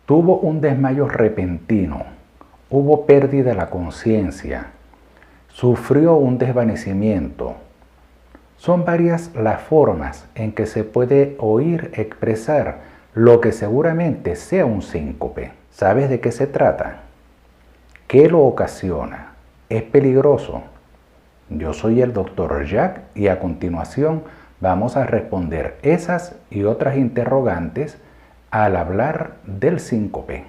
Tuvo un desmayo repentino, hubo pérdida de la conciencia, sufrió un desvanecimiento. Son varias las formas en que se puede oír expresar lo que seguramente sea un síncope. ¿Sabes de qué se trata? ¿Qué lo ocasiona? ¿Es peligroso? Yo soy el Dr. Jack y a continuación vamos a responder esas y otras interrogantes al hablar del síncope.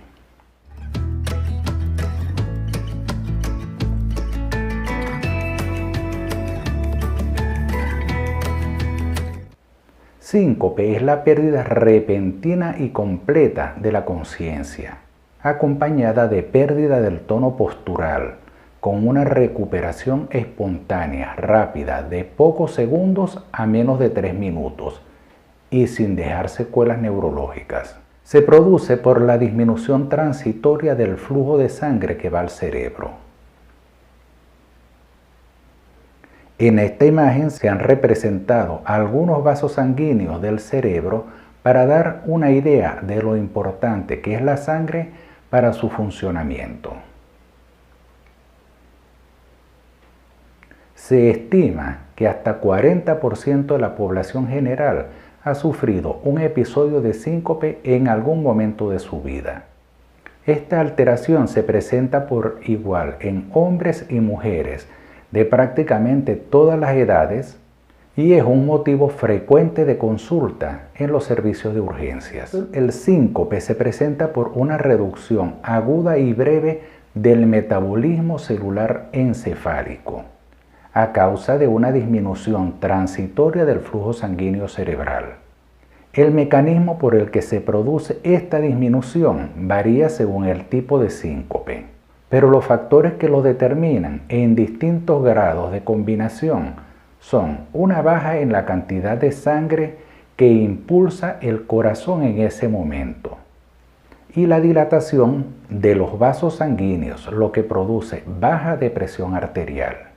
Síncope es la pérdida repentina y completa de la conciencia, acompañada de pérdida del tono postural, con una recuperación espontánea, rápida, de pocos segundos a menos de 3 minutos, y sin dejar secuelas neurológicas. Se produce por la disminución transitoria del flujo de sangre que va al cerebro. En esta imagen se han representado algunos vasos sanguíneos del cerebro para dar una idea de lo importante que es la sangre para su funcionamiento. Se estima que hasta 40% de la población general ha sufrido un episodio de síncope en algún momento de su vida. Esta alteración se presenta por igual en hombres y mujeres de prácticamente todas las edades y es un motivo frecuente de consulta en los servicios de urgencias. El síncope se presenta por una reducción aguda y breve del metabolismo celular encefálico a causa de una disminución transitoria del flujo sanguíneo cerebral. El mecanismo por el que se produce esta disminución varía según el tipo de síncope, pero los factores que lo determinan en distintos grados de combinación son una baja en la cantidad de sangre que impulsa el corazón en ese momento y la dilatación de los vasos sanguíneos, lo que produce baja de presión arterial.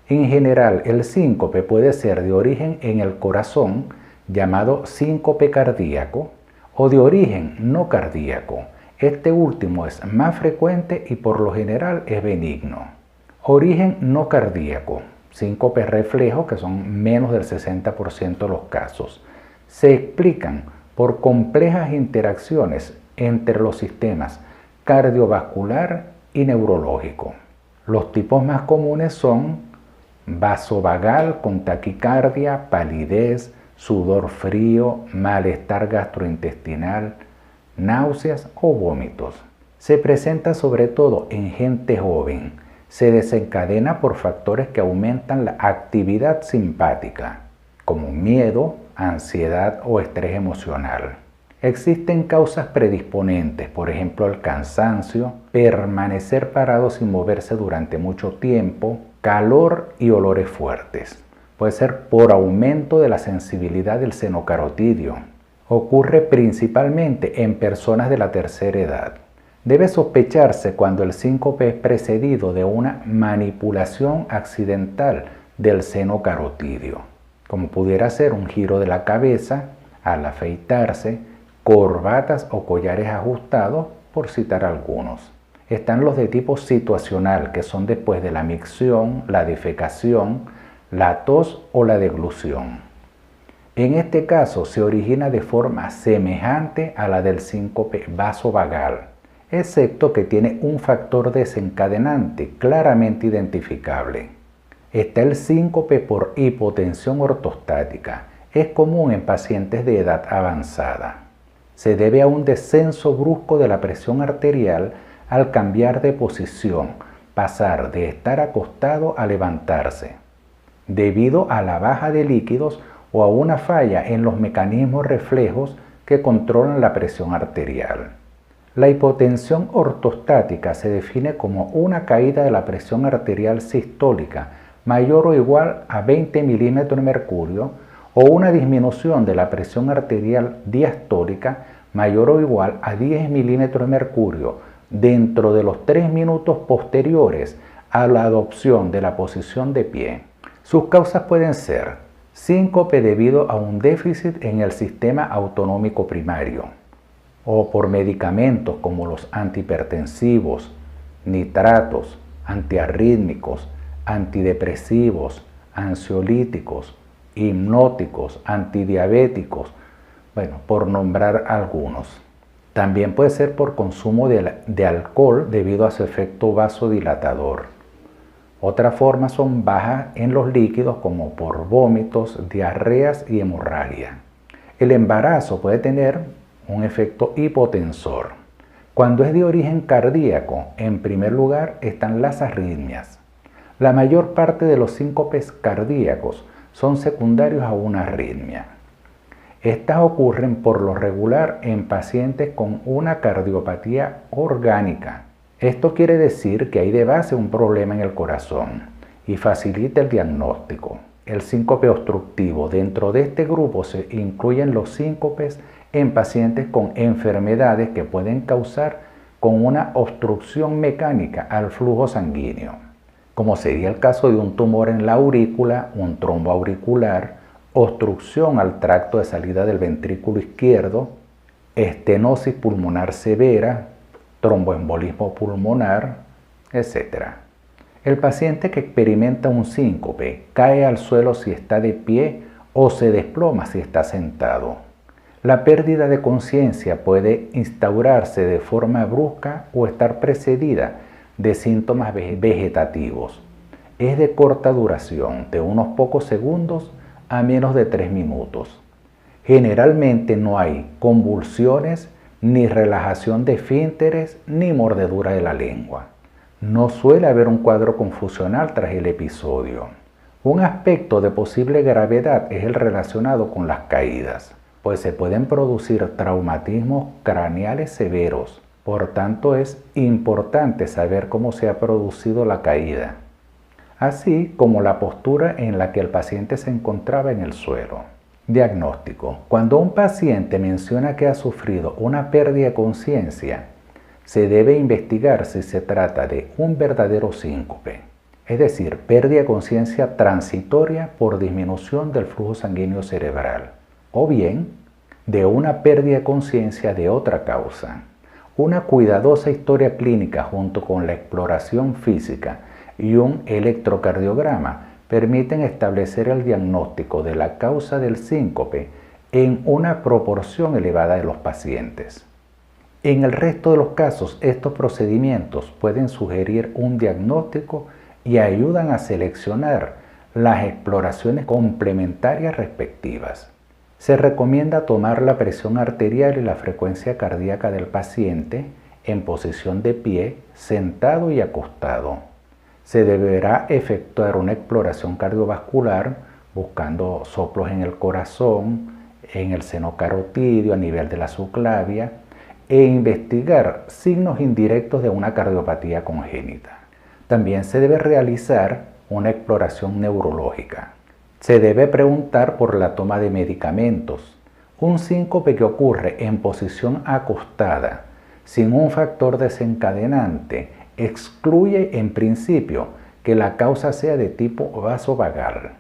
En general, el síncope puede ser de origen en el corazón, llamado síncope cardíaco, o de origen no cardíaco. Este último es más frecuente y por lo general es benigno. Origen no cardíaco, síncope reflejo, que son menos del 60% de los casos, se explican por complejas interacciones entre los sistemas cardiovascular y neurológico. Los tipos más comunes son vasovagal con taquicardia, palidez, sudor frío, malestar gastrointestinal, náuseas o vómitos. Se presenta sobre todo en gente joven. Se desencadena por factores que aumentan la actividad simpática, como miedo, ansiedad o estrés emocional. Existen causas predisponentes, por ejemplo el cansancio, permanecer parado sin moverse durante mucho tiempo, calor y olores fuertes. Puede ser por aumento de la sensibilidad del seno carotidio. Ocurre principalmente en personas de la tercera edad. Debe sospecharse cuando el síncope es precedido de una manipulación accidental del seno carotidio, como pudiera ser un giro de la cabeza al afeitarse, corbatas o collares ajustados, por citar algunos. Están los de tipo situacional, que son después de la micción, la defecación, la tos o la deglución. En este caso se origina de forma semejante a la del síncope vasovagal, excepto que tiene un factor desencadenante claramente identificable. Está el síncope por hipotensión ortostática. Es común en pacientes de edad avanzada. Se debe a un descenso brusco de la presión arterial al cambiar de posición, pasar de estar acostado a levantarse, debido a la baja de líquidos o a una falla en los mecanismos reflejos que controlan la presión arterial. La hipotensión ortostática se define como una caída de la presión arterial sistólica mayor o igual a 20 milímetros de mercurio o una disminución de la presión arterial diastólica mayor o igual a 10 milímetros de mercurio dentro de los 3 minutos posteriores a la adopción de la posición de pie. Sus causas pueden ser síncope debido a un déficit en el sistema autonómico primario, o por medicamentos como los antihipertensivos, nitratos, antiarrítmicos, antidepresivos, ansiolíticos, hipnóticos, antidiabéticos, bueno, por nombrar algunos. También puede ser por consumo de alcohol debido a su efecto vasodilatador. Otra forma son bajas en los líquidos como por vómitos, diarreas y hemorragia. El embarazo puede tener un efecto hipotensor. Cuando es de origen cardíaco, en primer lugar están las arritmias. La mayor parte de los síncopes cardíacos son secundarios a una arritmia. Estas ocurren por lo regular en pacientes con una cardiopatía orgánica. Esto quiere decir que hay de base un problema en el corazón y facilita el diagnóstico. El síncope obstructivo. Dentro de este grupo se incluyen los síncopes en pacientes con enfermedades que pueden causar con una obstrucción mecánica al flujo sanguíneo, como sería el caso de un tumor en la aurícula, un trombo auricular, obstrucción al tracto de salida del ventrículo izquierdo, estenosis pulmonar severa, tromboembolismo pulmonar, etc. El paciente que experimenta un síncope cae al suelo si está de pie o se desploma si está sentado. La pérdida de conciencia puede instaurarse de forma brusca o estar precedida de síntomas vegetativos. Es de corta duración, de unos pocos segundos a menos de 3 minutos. Generalmente no hay convulsiones, ni relajación de esfínteres, ni mordedura de la lengua. No suele haber un cuadro confusional tras el episodio. Un aspecto de posible gravedad es el relacionado con las caídas, pues se pueden producir traumatismos craneales severos. Por tanto, es importante saber cómo se ha producido la caída, así como la postura en la que el paciente se encontraba en el suelo. Diagnóstico. Cuando un paciente menciona que ha sufrido una pérdida de conciencia, se debe investigar si se trata de un verdadero síncope, es decir, pérdida de conciencia transitoria por disminución del flujo sanguíneo cerebral, o bien de una pérdida de conciencia de otra causa. Una cuidadosa historia clínica junto con la exploración física y un electrocardiograma permiten establecer el diagnóstico de la causa del síncope en una proporción elevada de los pacientes. En el resto de los casos, estos procedimientos pueden sugerir un diagnóstico y ayudan a seleccionar las exploraciones complementarias respectivas. Se recomienda tomar la presión arterial y la frecuencia cardíaca del paciente en posición de pie, sentado y acostado. Se deberá efectuar una exploración cardiovascular buscando soplos en el corazón, en el seno carotidio, a nivel de la subclavia, e investigar signos indirectos de una cardiopatía congénita. También se debe realizar una exploración neurológica. Se debe preguntar por la toma de medicamentos. Un síncope que ocurre en posición acostada, sin un factor desencadenante, excluye en principio que la causa sea de tipo vasovagal.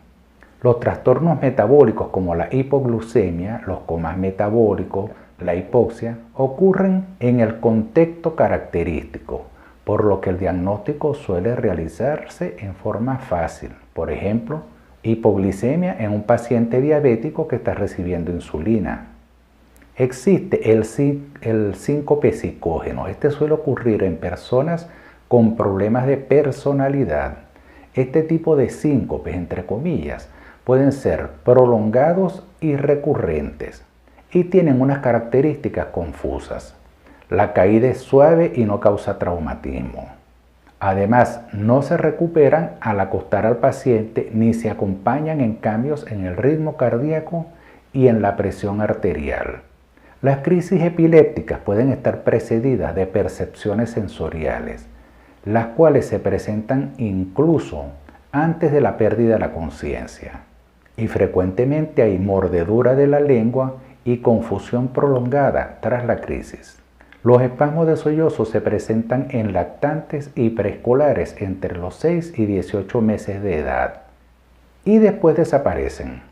Los trastornos metabólicos como la hipoglucemia, los comas metabólicos, la hipoxia, ocurren en el contexto característico, por lo que el diagnóstico suele realizarse en forma fácil. Por ejemplo, hipoglicemia en un paciente diabético que está recibiendo insulina. Existe el síncope psicógeno. Este suele ocurrir en personas con problemas de personalidad. Este tipo de síncopes, entre comillas, pueden ser prolongados y recurrentes y tienen unas características confusas. La caída es suave y no causa traumatismo. Además, no se recuperan al acostar al paciente ni se acompañan en cambios en el ritmo cardíaco y en la presión arterial. Las crisis epilépticas pueden estar precedidas de percepciones sensoriales, las cuales se presentan incluso antes de la pérdida de la conciencia. Y frecuentemente hay mordedura de la lengua y confusión prolongada tras la crisis. Los espasmos de sollozo se presentan en lactantes y preescolares entre los 6 y 18 meses de edad y después desaparecen.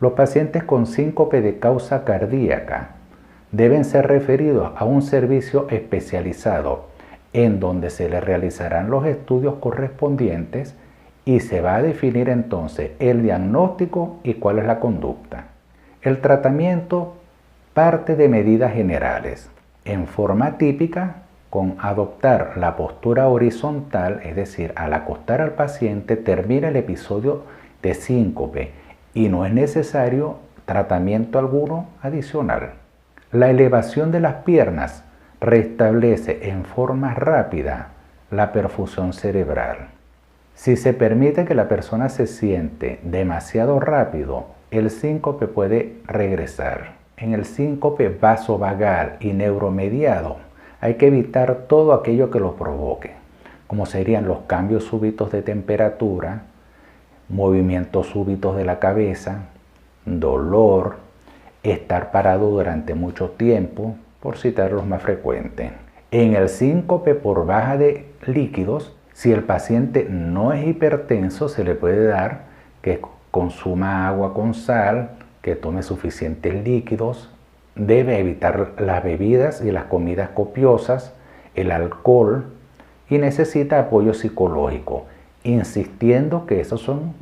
Los pacientes con síncope de causa cardíaca deben ser referidos a un servicio especializado en donde se les realizarán los estudios correspondientes y se va a definir entonces el diagnóstico y cuál es la conducta. El tratamiento parte de medidas generales. En forma típica, con adoptar la postura horizontal, es decir, al acostar al paciente termina el episodio de síncope y no es necesario tratamiento alguno adicional. La elevación de las piernas restablece en forma rápida la perfusión cerebral. Si se permite que la persona se siente demasiado rápido, el síncope puede regresar. En el síncope vasovagal y neuromediado hay que evitar todo aquello que lo provoque, como serían los cambios súbitos de temperatura, movimientos súbitos de la cabeza, dolor, estar parado durante mucho tiempo, por citar los más frecuentes. En el síncope por baja de líquidos, si el paciente no es hipertenso, se le puede dar que consuma agua con sal, que tome suficientes líquidos, debe evitar las bebidas y las comidas copiosas, el alcohol y necesita apoyo psicológico, insistiendo que esas son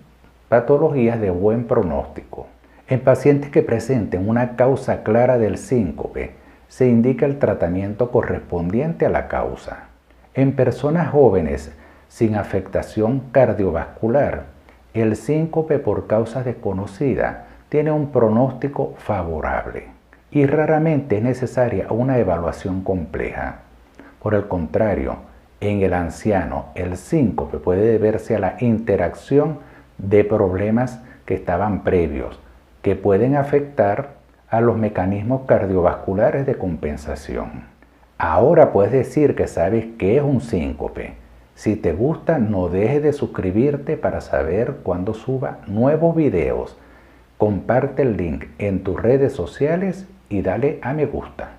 patologías de buen pronóstico. En pacientes que presenten una causa clara del síncope, se indica el tratamiento correspondiente a la causa. En personas jóvenes sin afectación cardiovascular, el síncope por causas desconocidas tiene un pronóstico favorable y raramente es necesaria una evaluación compleja. Por el contrario, en el anciano, el síncope puede deberse a la interacción de problemas que estaban previos, que pueden afectar a los mecanismos cardiovasculares de compensación. Ahora puedes decir que sabes qué es un síncope. Si te gusta, no dejes de suscribirte para saber cuando suba nuevos videos. Comparte el link en tus redes sociales y dale a me gusta.